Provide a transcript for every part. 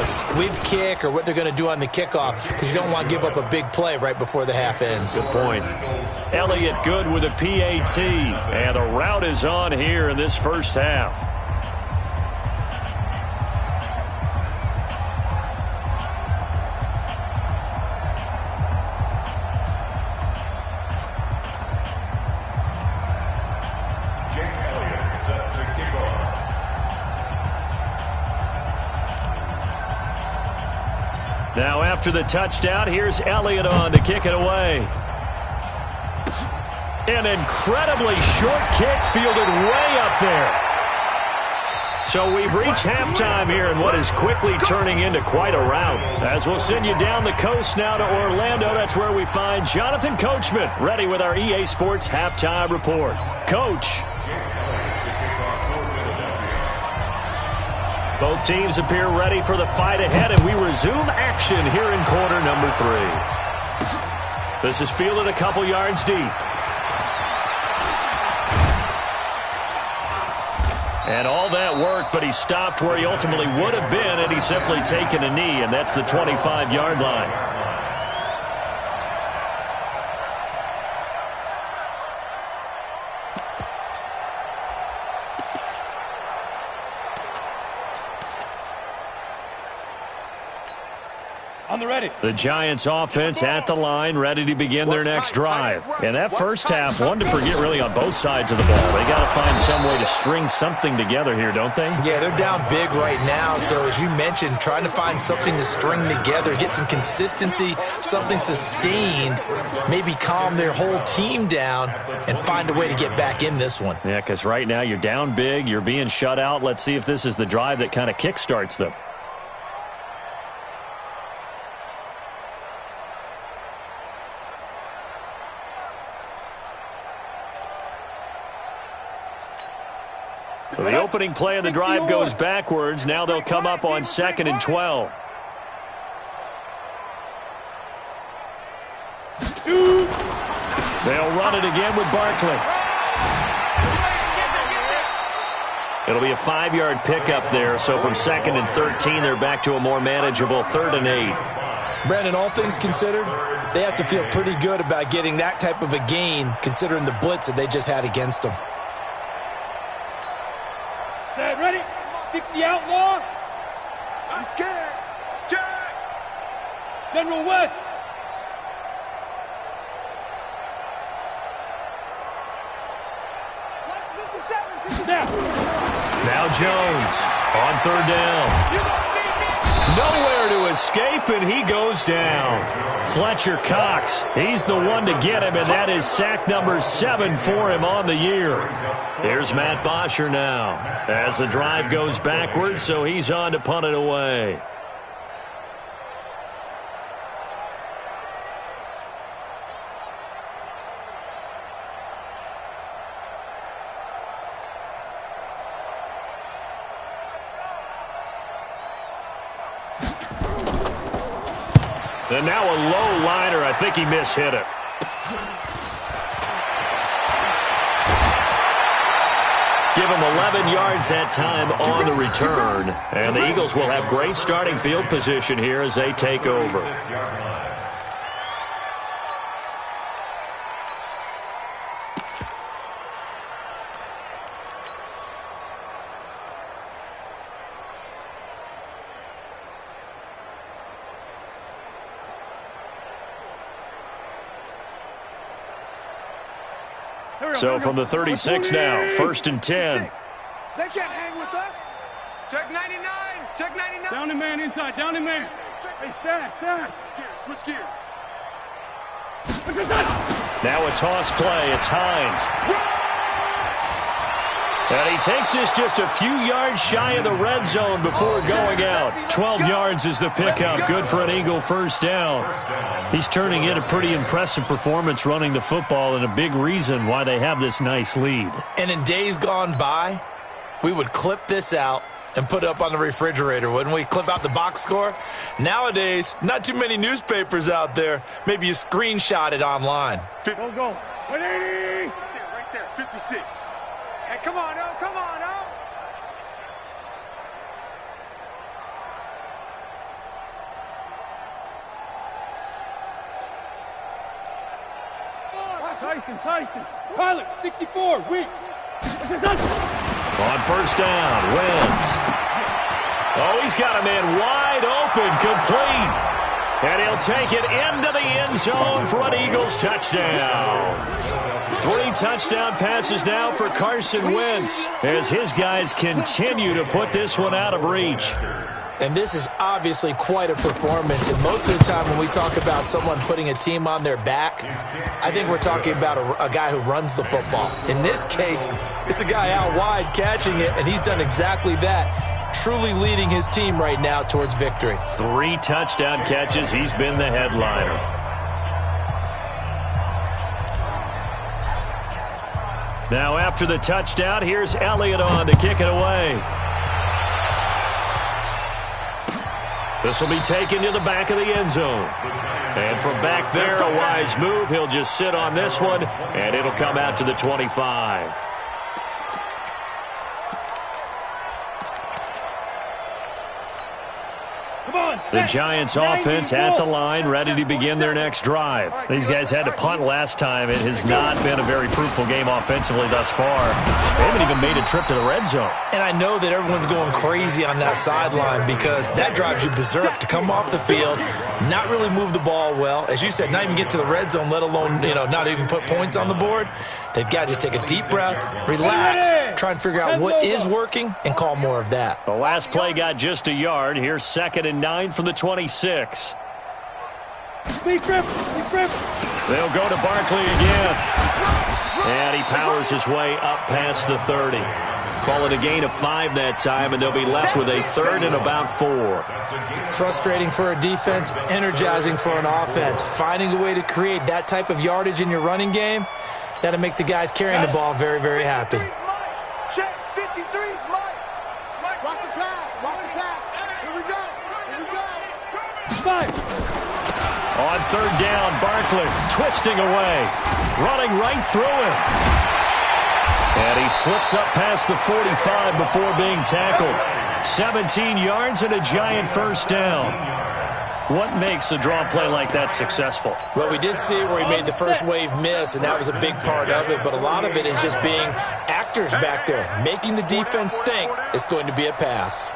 a squib kick or what they're going to do on the kickoff, because you don't want to give up a big play right before the half ends. Good point. Elliott good with a PAT, and the route is on here in this first half. Now after the touchdown, here's Elliott on to kick it away. An incredibly short kick fielded way up there. So we've reached halftime here in what is quickly turning into quite a rout. As we'll send you down the coast now to Orlando, that's where we find Jonathan Coachman ready with our EA Sports Halftime Report. Coach. Both teams appear ready for the fight ahead, and we resume action here in quarter number 3. This is fielded a couple yards deep. And all that work, but he stopped where he ultimately would have been had he simply taken a knee, and that's the 25-yard line. The Giants offense at the line, ready to begin their next drive. And that first half, one to forget really on both sides of the ball. They got to find some way to string something together here, don't they? Yeah, they're down big right now. So as you mentioned, trying to find something to string together, get some consistency, something sustained, maybe calm their whole team down and find a way to get back in this one. Yeah, because right now you're down big, you're being shut out. Let's see if this is the drive that kind of kickstarts them. So the opening play of the drive goes backwards. Now they'll come up on 2nd and 12. They'll run it again with Barkley. It'll be a 5-yard pickup there. So from 2nd and 13, they're back to a more manageable 3rd and 8. Brandon, all things considered, they have to feel pretty good about getting that type of a gain, considering the blitz that they just had against them. Set, ready? 60 outlaw. I'm scared. Jack. General West. Now Jones on 3rd down. Nowhere to escape, and he goes down. Fletcher Cox, he's the one to get him, and that is sack number 7 for him on the year. Here's Matt Bosher now as the drive goes backwards, so he's on to punt it away. And now a low liner. I think he mishit it. Give him 11 yards that time on the return. And the Eagles will have great starting field position here as they take over. So from the 36 now, 1st and 10. They can't hang with us. Check 99. Check 99. Down the man inside. Down the man. Hey, stand. Switch gears. Now a toss play. It's Hines. And he takes this just a few yards shy of the red zone before going out. 12 yards is the pickup. Good for an Eagle first down. He's turning in a pretty impressive performance running the football, and a big reason why they have this nice lead. And in days gone by, we would clip this out and put it up on the refrigerator, wouldn't we? Clip out the box score. Nowadays, not too many newspapers out there. Maybe you screenshot it online. Go. 180. Right there, 56. Hey, come on, oh. Tyson. Pilot, 64, weak. On first down, Wentz. Oh, he's got a man wide open, complete. And he'll take it into the end zone for an Eagles touchdown. 3 touchdown passes now for Carson Wentz as his guys continue to put this one out of reach. And this is obviously quite a performance. And most of the time when we talk about someone putting a team on their back, I think we're talking about a guy who runs the football. In this case, it's a guy out wide catching it, and he's done exactly that, truly leading his team right now towards victory. 3 touchdown catches. He's been the headliner. Now after the touchdown, here's Elliott on to kick it away. This will be taken to the back of the end zone. And from back there, a wise move. He'll just sit on this one, and it'll come out to the 25. The Giants offense at the line, ready to begin their next drive. These guys had to punt last time. It has not been a very fruitful game offensively thus far. They haven't even made a trip to the red zone. And I know that everyone's going crazy on that sideline because that drives you berserk to come off the field, not really move the ball well. As you said, not even get to the red zone, let alone, not even put points on the board. They've got to just take a deep breath, relax, try and figure out what is working, and call more of that. The last play got just a yard. Here's 2nd and 9 from the 26. They'll go to Barkley again. And he powers his way up past the 30. Call it a gain of 5 that time, and they'll be left with a 3rd and about 4. Frustrating for a defense, energizing for an offense. Finding a way to create that type of yardage in your running game, that'll make the guys carrying the ball very, very happy. Check, 53's Mike. Watch the pass. Here we go. On 3rd down, Barkley twisting away, running right through him. And he slips up past the 45 before being tackled. 17 yards and a Giant first down. What makes a draw play like that successful? Well, we did see it where he made the first wave miss, and that was a big part of it. But a lot of it is just being actors back there, making the defense think it's going to be a pass.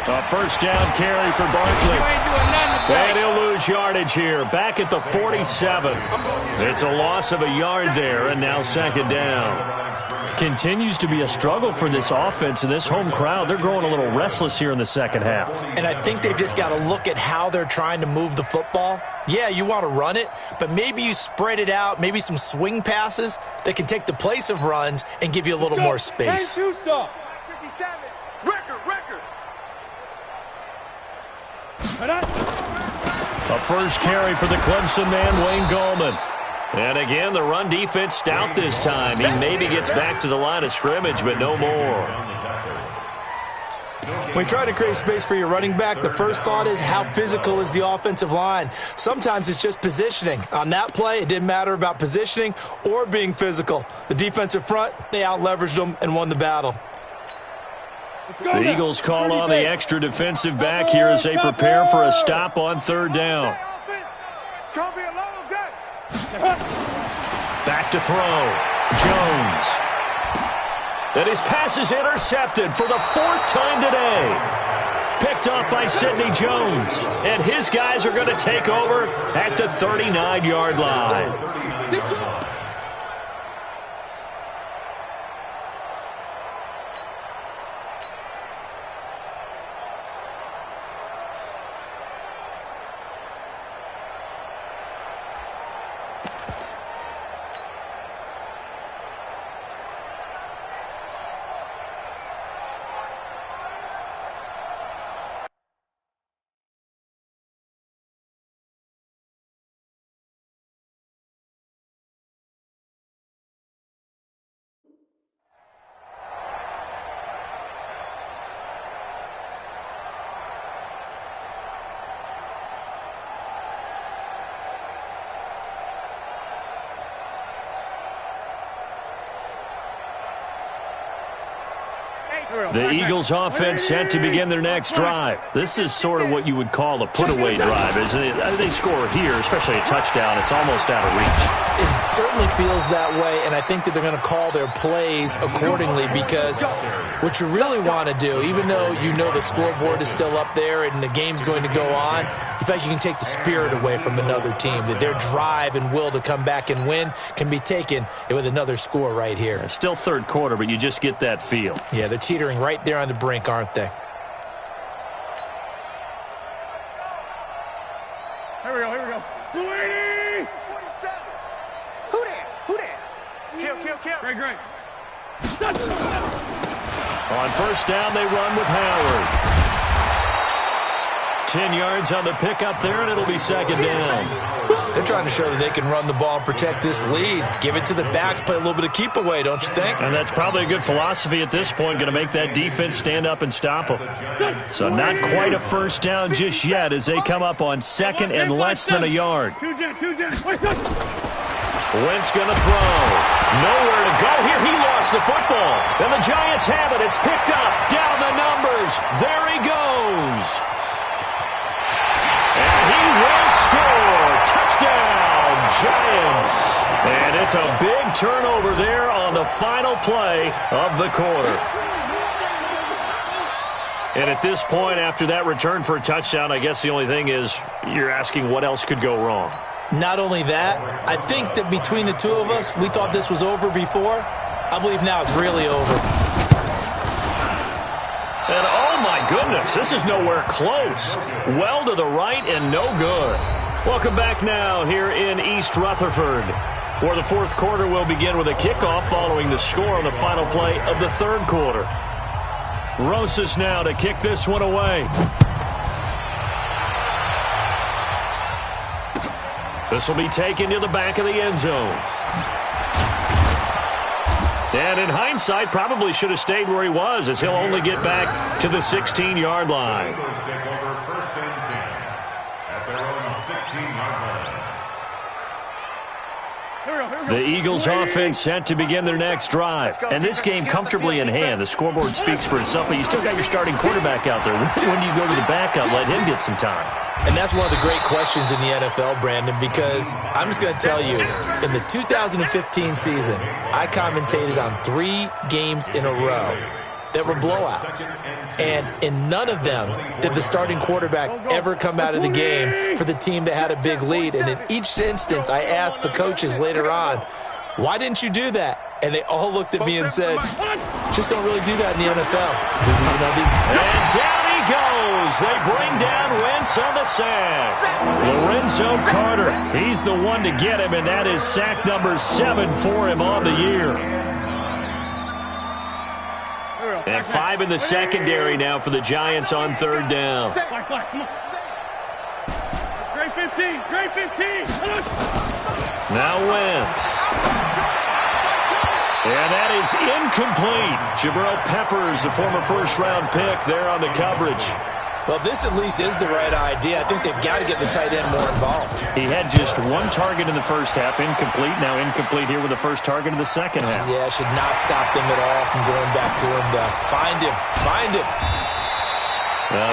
A first down carry for Barkley. And he'll lose yardage here, back at the 47. It's a loss of a yard there, and now 2nd down. Continues to be a struggle for this offense and this home crowd. They're growing a little restless here in the second half. And I think they've just got to look at how they're trying to move the football. Yeah, you want to run it, but maybe you spread it out, maybe some swing passes that can take the place of runs and give you a little more space. 57. Record. A first carry for the Clemson man, Wayne Gallman. And again, the run defense stout this time. He maybe gets back to the line of scrimmage, but no more. When you try to create space for your running back, the first thought is how physical is the offensive line. Sometimes it's just positioning. On that play, it didn't matter about positioning or being physical. The defensive front, they out-leveraged them and won the battle. The Eagles call on the extra defensive back here as they prepare for a stop on 3rd down. It's going to be a long day. Back to throw. Jones. And his pass is intercepted for the 4th time today. Picked off by Sidney Jones. And his guys are going to take over at the 39-yard line. The Eagles offense set to begin their next drive. This is sort of what you would call a put-away drive. As they score here, especially a touchdown, it's almost out of reach. It certainly feels that way, and I think that they're going to call their plays accordingly, because what you really want to do, even though you know the scoreboard is still up there and the game's going to go on, you feel like you can take the spirit away from another team, that their drive and will to come back and win can be taken with another score right here. It's still third quarter, but you just get that feel. Yeah, they're teetering right there on the brink, aren't they? Here we go. Sweetie! 47. Who that? Kill. Great. On first down, they run with Howard. 10 yards on the pickup there, and it'll be second down. They're trying to show that they can run the ball and protect this lead. Give it to the backs, play a little bit of keep away, don't you think? And that's probably a good philosophy at this point, going to make that defense stand up and stop them. So not quite a first down just yet as they come up on second and less than a yard. Two jet. Wentz going to throw. Nowhere to go here. He lost the football. And the Giants have it. It's picked up. Down the numbers. There he goes. And he will score. Touchdown, Giants. And it's a big turnover there on the final play of the quarter. And at this point, after that return for a touchdown, I guess the only thing is you're asking what else could go wrong. Not only that, I think that between the two of us, we thought this was over before. I believe now it's really over. And oh my goodness, this is nowhere close. Well to the right and no good. Welcome back now here in East Rutherford, where the fourth quarter will begin with a kickoff following the score on the final play of the third quarter. Rosas now to kick this one away. This will be taken to the back of the end zone. And in hindsight, probably should have stayed where he was, as he'll only get back to the 16-yard line. The Eagles offense set to begin their next drive. And this game comfortably in hand. The scoreboard speaks for itself, but you still got your starting quarterback out there. When do you go to the backup, let him get some time? And that's one of the great questions in the NFL, Brandon, because I'm just going to tell you, in the 2015 season, I commentated on 3 games in a row that were blowouts. And in none of them did the starting quarterback ever come out of the game for the team that had a big lead. And in each instance, I asked the coaches later on, why didn't you do that? And they all looked at me and said, just don't really do that in the NFL. And down he goes. They bring down Wentz on the sack. Lorenzo Carter, he's the one to get him, and that is sack number 7 for him on the year. And 5 in the secondary now for the Giants on third down. Black, come on. Great 15. Now Wentz. And that is incomplete. Jabril Peppers, the former first-round pick, there on the coverage. Well, this at least is the right idea. I think they've got to get the tight end more involved. He had just 1 target in the first half, incomplete. Now incomplete here with the first target in the second half. Yeah, should not stop them at all from going back to him. Find him.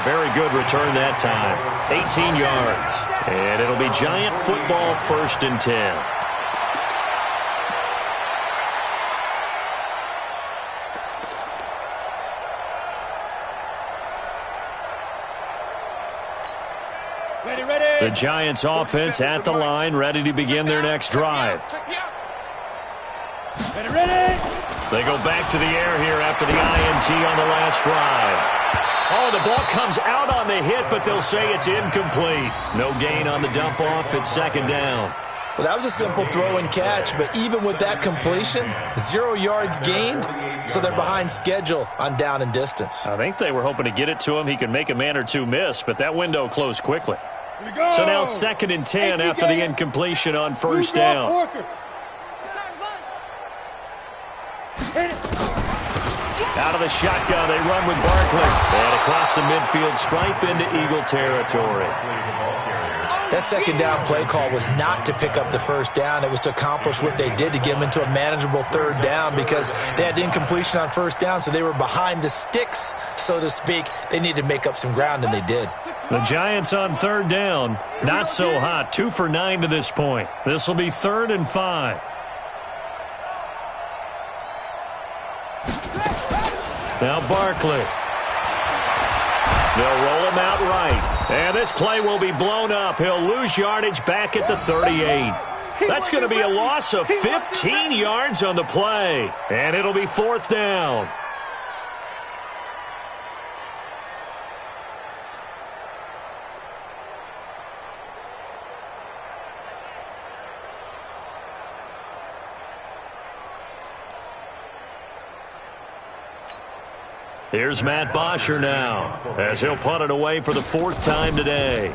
Very good return that time. 18 yards. And it'll be Giant football, 1st and 10. The Giants offense at the line, ready to begin their next drive. Ready. They go back to the air here after the INT on the last drive. Oh, the ball comes out on the hit, but they'll say it's incomplete. No gain on the dump off. It's second down. Well, that was a simple throw and catch, but even with that completion, 0 yards gained, so they're behind schedule on down and distance. I think they were hoping to get it to him. He could make a man or two miss, but that window closed quickly. So now 2nd and 10 after the incompletion on first down. Out of the shotgun, they run with Barkley. And across the midfield stripe into Eagle territory. That second down play call was not to pick up the first down. It was to accomplish what they did, to get them into a manageable third down, because they had incompletion on first down, so they were behind the sticks, so to speak. They needed to make up some ground, and they did. The Giants on third down, not so hot. 2 for 9 to this point. This will be 3rd and 5. Now Barkley. They'll roll him out right. And this play will be blown up. He'll lose yardage back at the 38. That's going to be a loss of 15 yards on the play. And it'll be 4th down. Here's Matt Bosher now, as he'll punt it away for the 4th time today.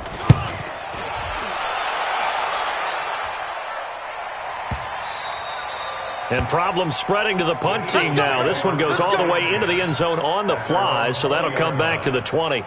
And problems spreading to the punt team now. This one goes all the way into the end zone on the fly, so that'll come back to the 20.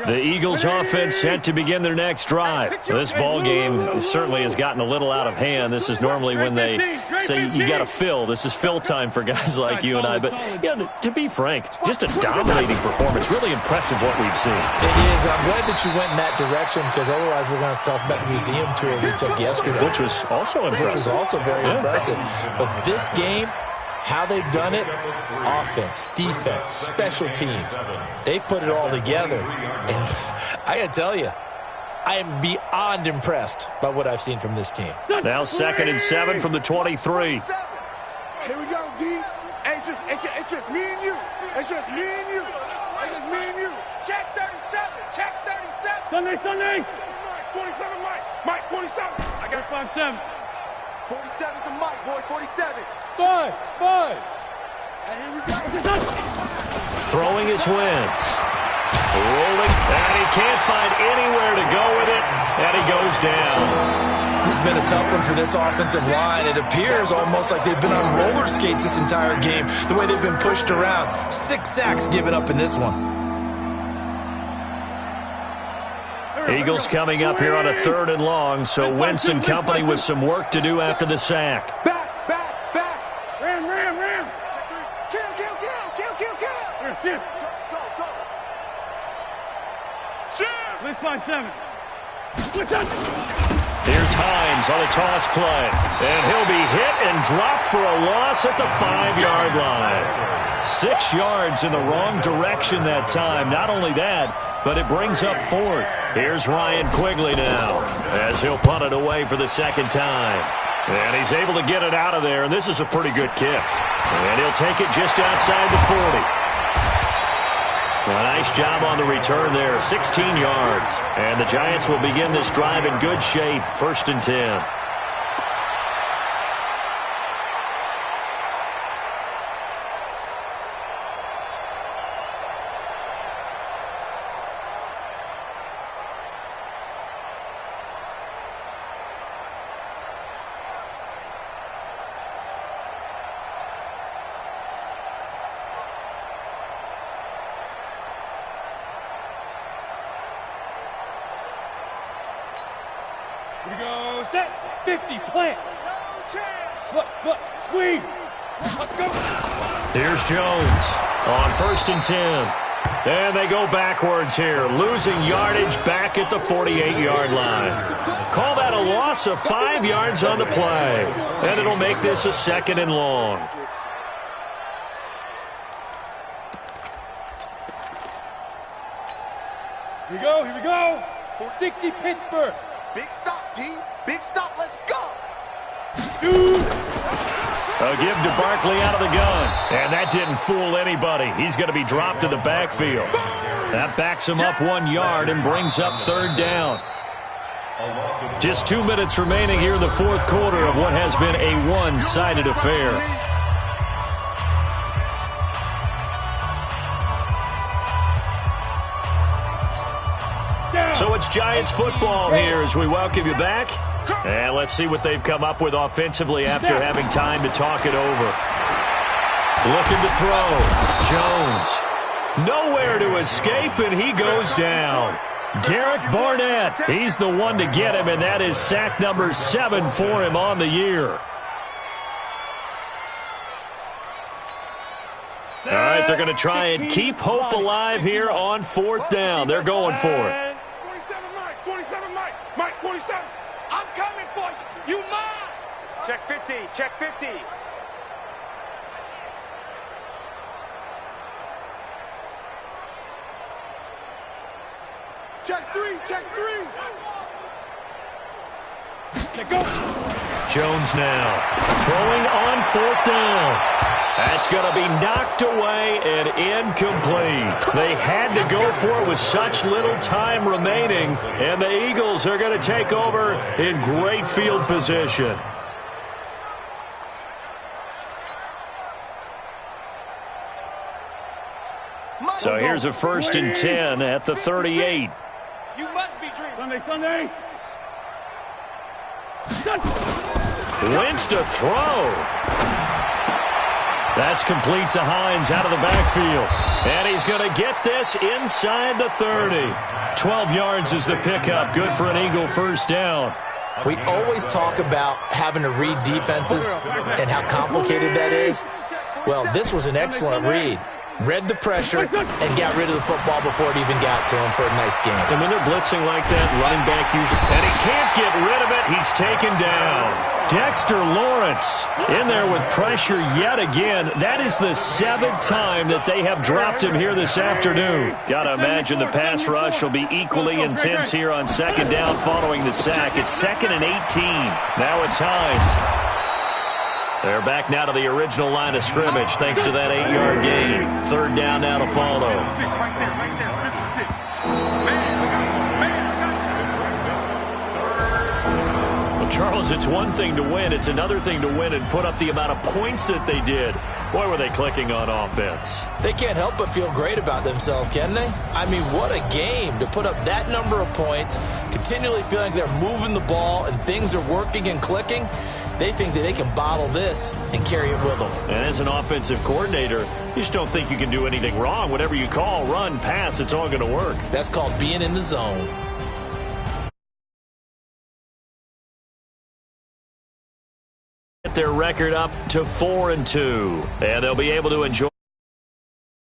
The Eagles offense set to begin their next drive. This ball game certainly has gotten a little out of hand. This is normally when they say you got to fill. This is fill time for guys like you and I. But to be frank, just a dominating performance. Really impressive what we've seen. It is. I'm glad that you went in that direction, because otherwise we're going to talk about the museum tour we took yesterday. Which was also impressive. Which was also very impressive. But this game, how they've done it, offense, defense, special teams, they've put it all together. And I got to tell you, I am beyond impressed by what I've seen from this team. Now 2nd and 7 from the 23. Here we go, D. It's just me and you. It's just me and you. It's just me and you. Check 37. Check 37. Sunday. 47, Mike. Mike, 47. I got 5-7. 47's the Mike, boy. 47. 5. And here we go. Throwing his Wentz. Rolling, and he can't find anywhere to go with it, and he goes down. This has been a tough one for this offensive line. It appears almost like they've been on roller skates this entire game, the way they've been pushed around. 6 sacks given up in this one. Eagles coming up here on a 3rd and long, so Wentz and company with some work to do after the sack. Back. Ram. Kill. Shift. Go. At least 5-7. Here's Hines on a toss play, and he'll be hit and dropped for a loss at the 5-yard line. 6 yards in the wrong direction that time. Not only that, but it brings up 4th. Here's Ryan Quigley now, as he'll punt it away for the 2nd time. And he's able to get it out of there, and this is a pretty good kick. And he'll take it just outside the 40. A nice job on the return there, 16 yards. And the Giants will begin this drive in good shape, 1st and 10. Here we go. Set. 50. Plant. Look. Squeeze. Let's go. Here's Jones on 1st and 10. And they go backwards here, losing yardage back at the 48-yard line. Call that a loss of 5 yards on the play. And it'll make this a 2nd and long. Here we go. 460 Pittsburgh. Big stop, D. Big stop. Let's go. Shoot. A give to Barkley out of the gun. And that didn't fool anybody. He's going to be dropped to the backfield. That backs him up 1 yard and brings up 3rd down. Just 2 minutes remaining here in the 4th quarter of what has been a one-sided affair. So it's Giants football here as we welcome you back. And let's see what they've come up with offensively after having time to talk it over. Looking to throw. Jones. Nowhere to escape, and he goes down. Derek Barnett, he's the one to get him, and that is sack number 7 for him on the year. All right, they're going to try and keep hope alive here on 4th down. They're going for it. 47, Mike. 47, Mike. Mike, 47. I'm coming for you. You mine. Check 50. Check 50. Check 3. Check 3. Let go. Jones now throwing on 4th down. That's going to be knocked away and incomplete. They had to go for it with such little time remaining, and the Eagles are going to take over in great field position. So here's a 1st and 10 at the 38. You must be dreaming. Sunday. Wentz to throw. That's complete to Hines out of the backfield. And he's going to get this inside the 30. 12 yards is the pickup. Good for an Eagle 1st down. We always talk about having to read defenses and how complicated that is. Well, this was an excellent read. Read the pressure and got rid of the football before it even got to him for a nice game. And when they're blitzing like that, running back usually, and he can't get rid of it, he's taken down. Dexter Lawrence in there with pressure yet again. That is the 7th time that they have dropped him here this afternoon. Got to imagine the pass rush will be equally intense here on 2nd down following the sack. It's 2nd and 18. Now it's Hines. They're back now to the original line of scrimmage thanks to that 8-yard gain. 3rd down now to follow. 56, right there, 56. Man, Well, Charles, it's one thing to win. It's another thing to win and put up the amount of points that they did. Boy, were they clicking on offense. They can't help but feel great about themselves, can they? I mean, what a game to put up that number of points, continually feeling like they're moving the ball and things are working and clicking. They think that they can bottle this and carry it with them. And as an offensive coordinator, you just don't think you can do anything wrong. Whatever you call, run, pass, it's all going to work. That's called being in the zone. Get their record up to 4-2, and they'll be able to enjoy